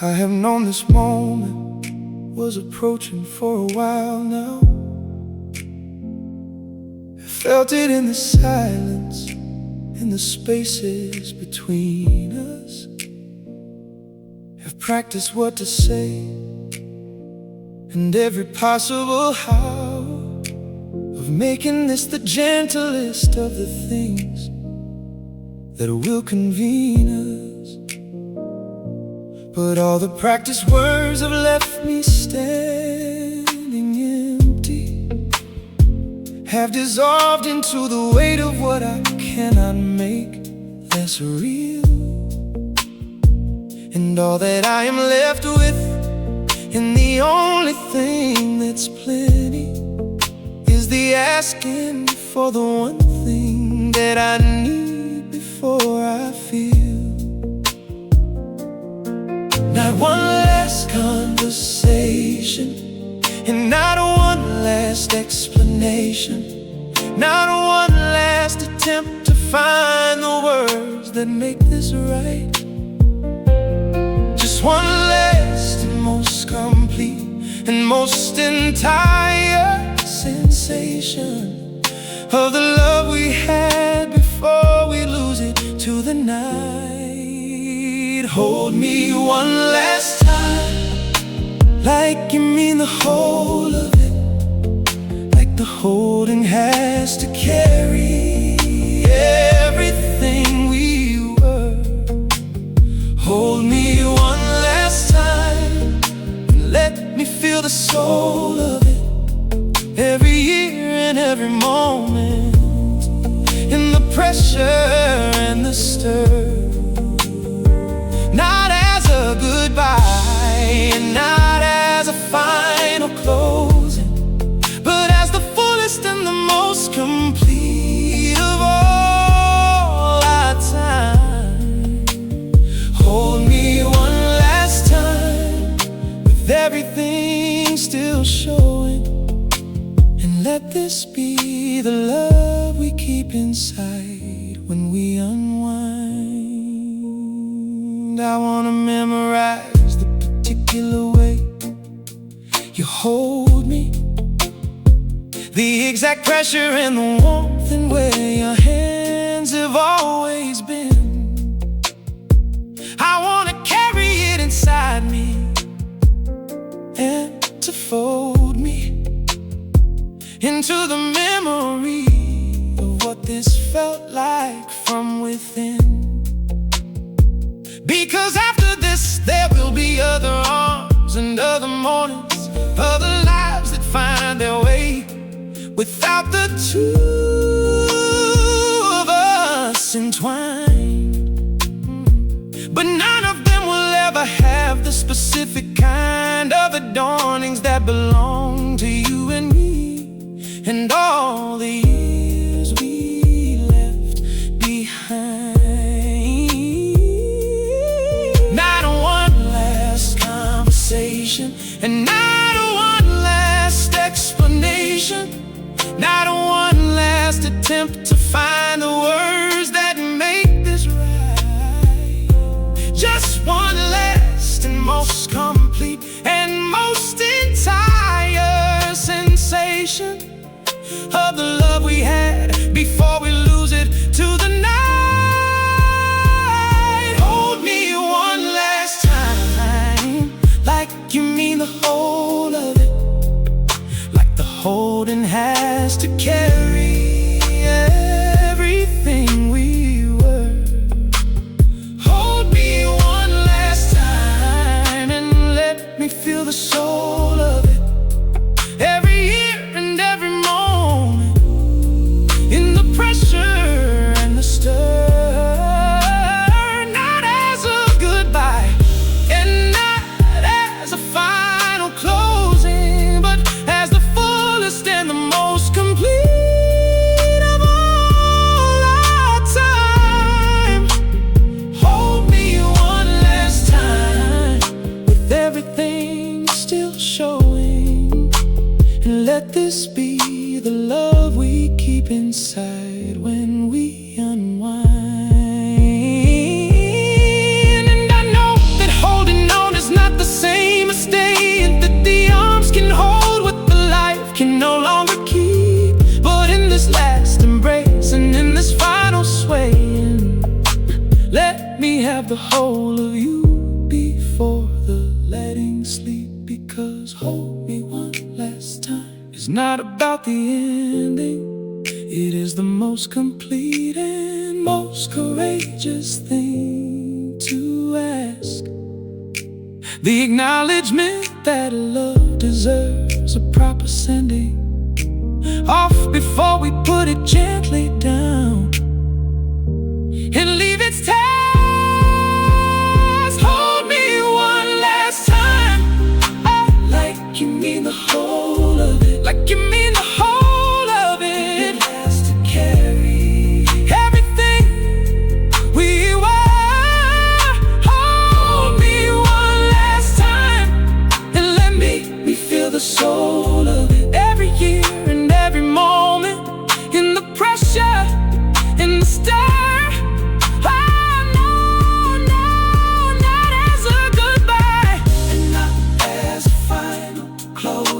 I have known this moment was approaching for a while now. I felt it in the silence, in the spaces between us. Have practiced what to say and every possible how of making this the gentlest of the things that will convene us. But all the practiced words have left me standing empty, have dissolved into the weight of what I cannot make less real. And all that I am left with, and the only thing that's plenty, is the asking for the one thing that I need before I feel. Not one last conversation, and not one last explanation, not one last attempt to find the words that make this right. Just one last and most complete and most entire sensation of the love we had before we lose it to the night. Hold me one last time, like you mean the whole of it, like the holding has to carry everything we were. Hold me one last time, and let me feel the soul of it, every year and every moment, in the pressure and the stir. Not as a goodbye, and not as a final closing, but as the fullest and the most complete of all our time. Hold me one last time, with everything still showing, and let this be the love we keep inside when we unwind. I wanna memorize the particular way you hold me, the exact pressure and the warmth, and where your hands have always been. I wanna carry it inside me, and to fold me into the memory of what this felt like from within. Because after this there will be other arms and other mornings, other lives that find their way without the two of us entwined. But none of them will ever have the specific kind of adornings that belong to you and me, and all the years we left behind. And not one last explanation, not one last attempt to find the words that make this right. Just one last and most complete and most entire sensation of the love we had before we lose it to the night. Hold me one last time, like you mean the whole of it, like the holding has to carry everything we were. Hold me one last time, and let me feel the soul of it, every year and every moment, in the pressure and the stir. Not as a goodbye, and not as a final closing, but as the fullest and the most complete of all our time. Hold me one last time, with everything still showing, and let this be the love we keep inside when we unwind. And I know that holding on is let me have the whole of you before the letting sleep. Because hold me one last time is not about the ending. It is the most complete and most courageous thing to ask. The acknowledgement that love deserves a proper sending off before we put it gently down and leave its task. Hold me one last time, like you mean the whole of it, like you mean the whole of it. It has to carry everything we were. Hold me one last time and let me feel the soul of it. Every year and every moment, in the pressure, in the stir.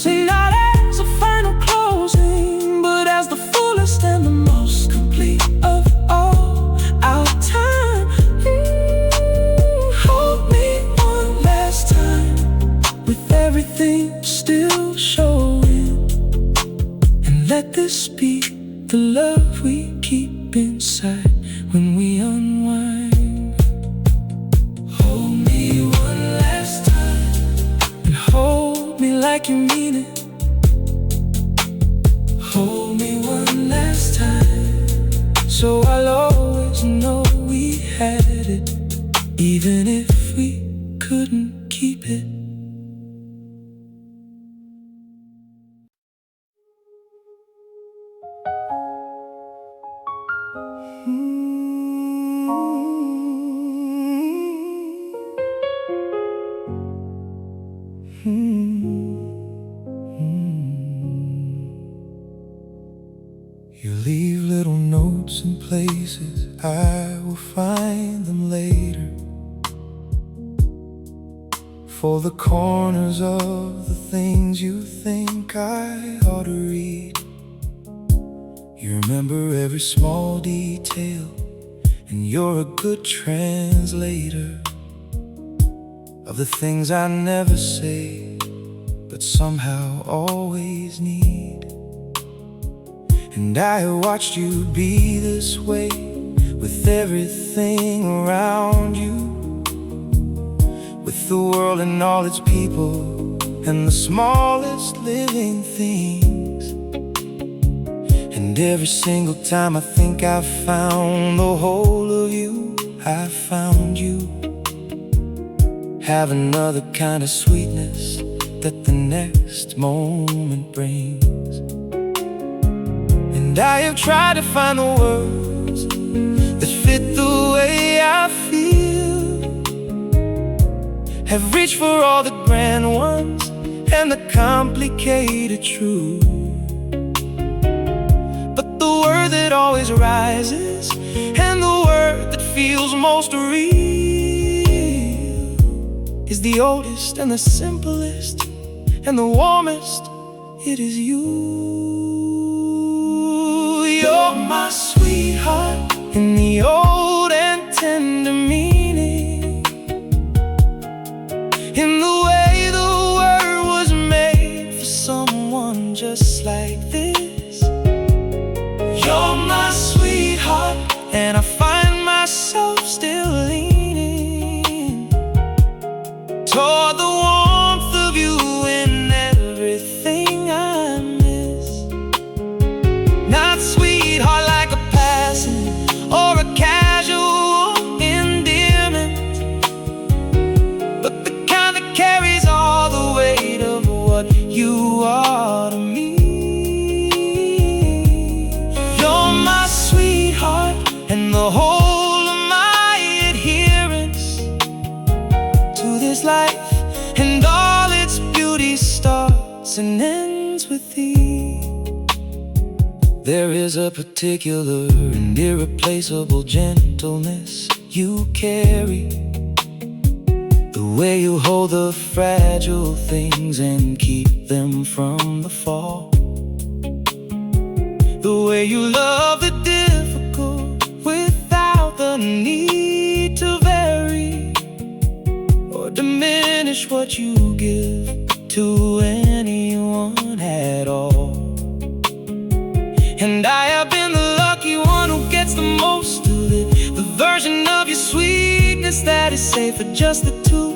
Not as a final closing, but as the fullest and the most complete of all our time. Hold me one last time, with everything still showing, and let this be the love we keep inside when we unwind. Hold me one last time, and hold me like you mean it. Hold me one last time, so I'll always know we had it, even if we couldn't keep it. You leave little notes in places, I will find them later. For the corners of the things you think I ought to read. You remember every small detail, and you're a good translator of the things I never say, but somehow always need. And I watched you be this way, with everything around you, with the world and all its people, and the smallest living things. And every single time I think I've found the whole of you, I found you have another kind of sweetness that the next moment brings. And I have tried to find the words that fit the way I feel, have reached for all the grand ones and the complicated truth. But the word that always rises, and the word that feels most real, is the oldest and the simplest and the warmest. It is you. You're my sweetheart in the old and tender meaning, in the way the word was made for someone just like this. You're my sweetheart, and I find myself still leaning toward the warmth of you in everything I miss. Not sweetheart like a passing or a casual endearment, but the kind that carries all the weight of what you are to me. You're my sweetheart, and the whole of my adherence to this life, and all its beauty starts and ends with thee. There is a particular and irreplaceable gentleness you carry, the way you hold the fragile things and keep them from the fall, the way you love the difficult without the need to replenish what you give to anyone at all. And I have been the lucky one who gets the most of it, the version of your sweetness that is safe for just the two,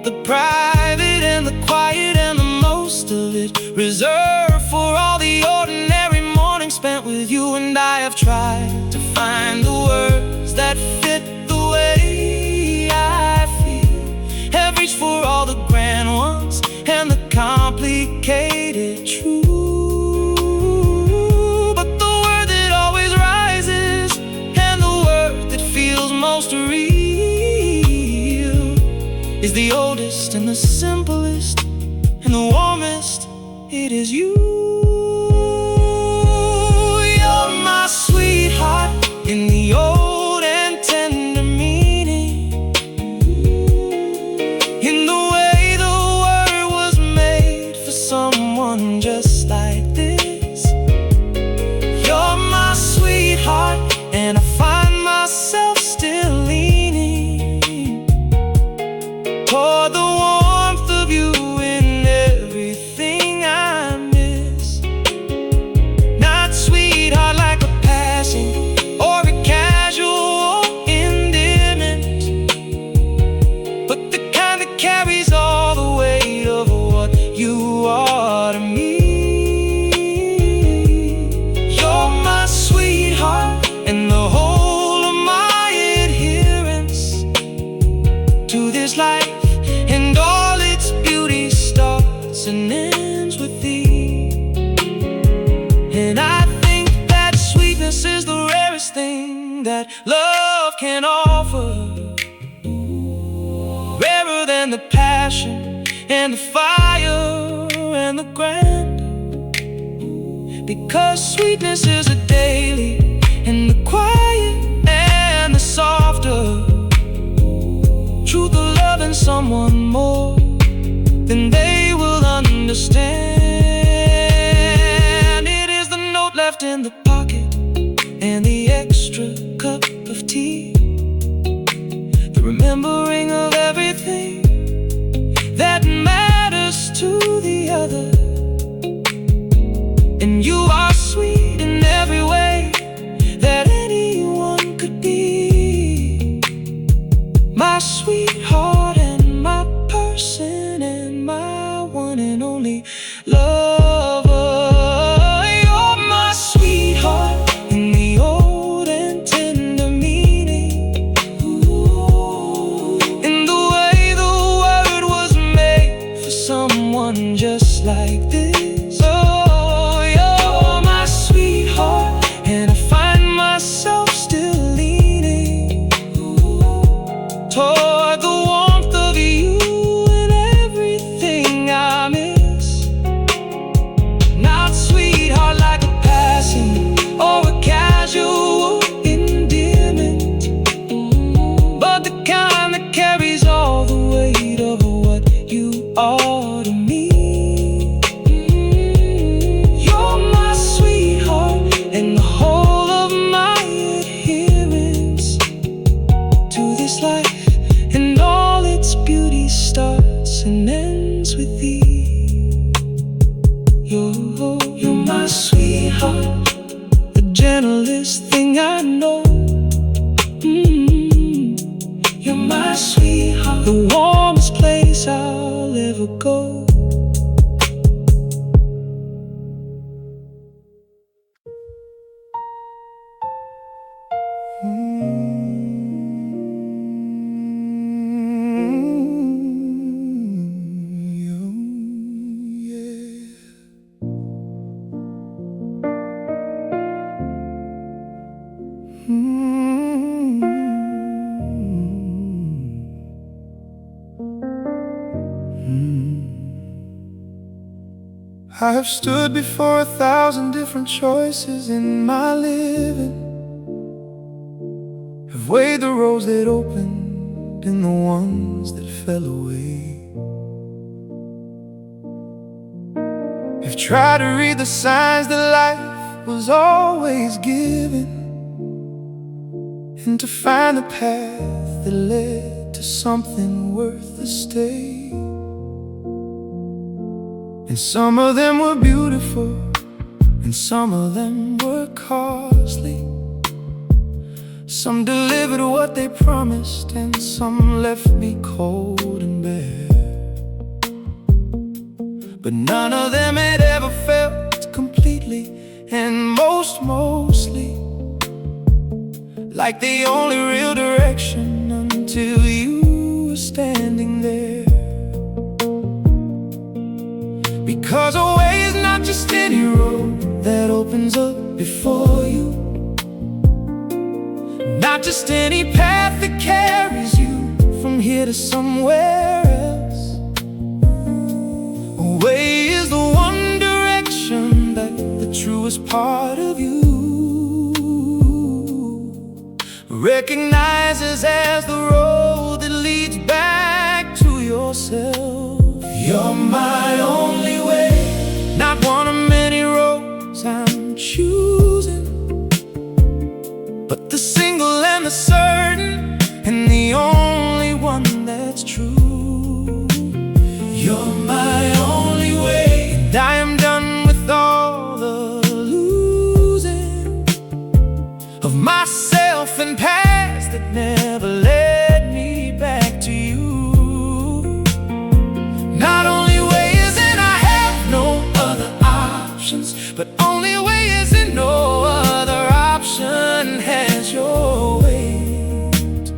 the private and the quiet and the most of it reserved for all the ordinary mornings spent with you. And I have tried to find the words that fit the way I feel, have reached for all the grand ones and the complicated truth, but the word that always rises and the word that feels most real is the oldest and the simplest and the warmest. It is you. You're my sweetheart in the old and tender meaning, in the way the word was made for someone just like this. You're my sweetheart, and I find myself still leaning toward the warmth of you in everything I miss. Not sweetheart like a passing or a casual endearment, but the kind that carries all the weight of what you are to me. You're my sweetheart and the whole of my adherence to this life, and all its beauty starts and ends with thee. And I think that sweetness is the rarest thing that love can offer, rarer than the passion and the fire and the grand, because sweetness is a daily and the quiet and the softer truth of loving someone more than they will understand. It is the note left in the pocket and the extra cup of tea, the remembering of everything that matters to the other. And you are sweet in every way that anyone could be, my sweetheart and my person and my one and only lover. You're my sweetheart in the old and tender meaning, in the way the word was made for someone just like this. Oh, you're my sweetheart, and I find myself still leaning toward the warmth of you and everything I miss. Not sweetheart like a passing or a casual endearment, but the kind that carries all the weight of what you are to me. You're my sweetheart and the whole of my adherence to this life, and all its beauty starts and ends with thee. You're my sweetheart, the gentlest thing I know. You're my sweetheart, the warmest place I'll ever go. I have stood before 1,000 different choices in my living, have weighed the roads that opened and the ones that fell away, have tried to read the signs that life was always giving, and to find the path that led to something worth the stay. And some of them were beautiful, and some of them were costly. Some delivered what they promised, and some left me cold and bare. But none of them had ever felt completely, and mostly like the only real direction, until you were standing there. Because a way is not just any road that opens up before you, not just any path that carries you from here to somewhere else. A way is the one direction that the truest part of you recognizes as the road that leads back to yourself. You're my only way, not one of many roads I'm choosing, but the single and the certain, and the only one that's true. You're my only way, and I am done with all the losing of myself and past that never led me back to you. Not only way is it I have no other options, but only way is it no other option has your weight.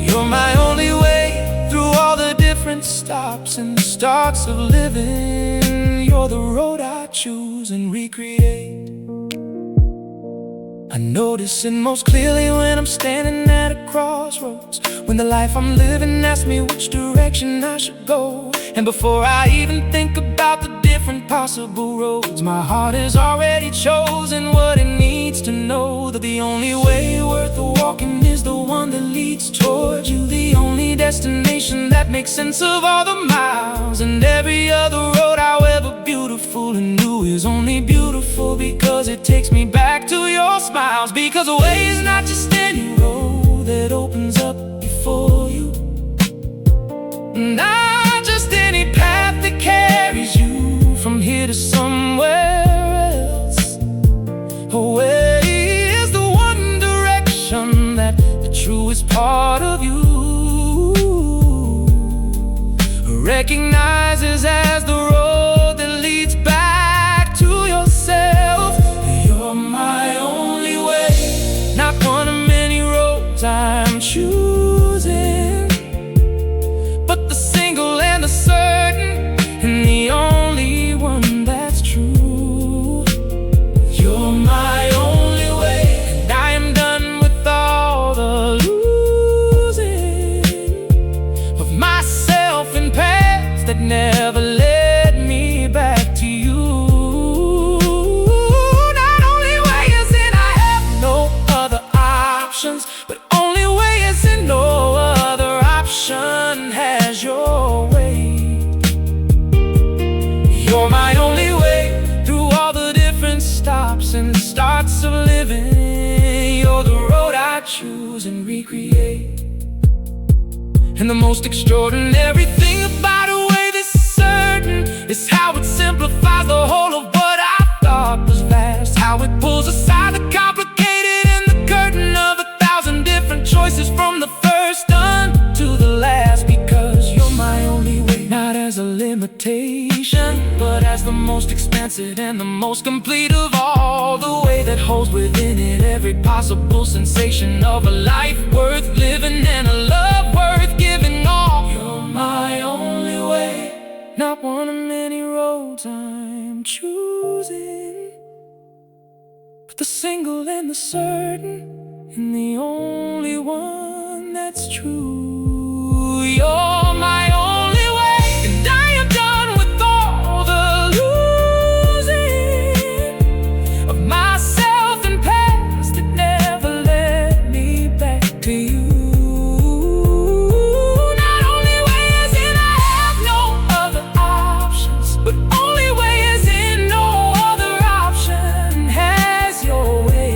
You're my only way through all the different stops and starts of living. You're the road I choose and recreate. I notice it most clearly when I'm standing at a crossroads, when the life I'm living asks me which direction I should go. And before I even think about the different possible roads, my heart has already chosen what it needs to know. That the only way worth walking is the one that leads towards you. The only destination that makes sense of all the miles. And every other road, however beautiful and new, is only beautiful because it takes me back to your smiles. Because a way is not just any road that opens up before you, not just any path that carries you from here to somewhere else. A way is the one direction that the truest part of you recognizes as the road that leads back to yourself. You're my only way, not one of many roads I'm choosing, but the single and the certain, and the only one that's true. You're my only way, and I am done with all the losing of myself and paths that never led me back to you. Not only way is it I have no other options, but only way is it no other option has your weight. You're my only way through all the different stops and starts of living. You're the road I choose and recreate. And the most extraordinary thing about a way this certain is how it simplifies the whole of what I thought was vast. How it pulls aside the complicated and the curtain of 1,000 different choices from the first done to the last. Because you're my only way, not as a limitation, but as the most expansive and the most complete of all. The way that holds within it every possible sensation of a life worth living and a love worth giving all. You're my only way, not one of many roads I'm choosing, but the single and the certain, and the only one that's true. You're my only way, and I am done with all the losing of myself and past that never led me back to you. Not only way is it I have no other options, but only way is it no other option has your way.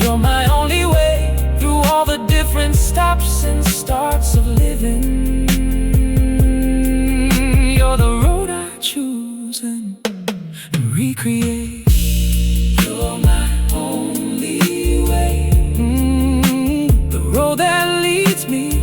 You're my only way through all the different stops and starts of living. me.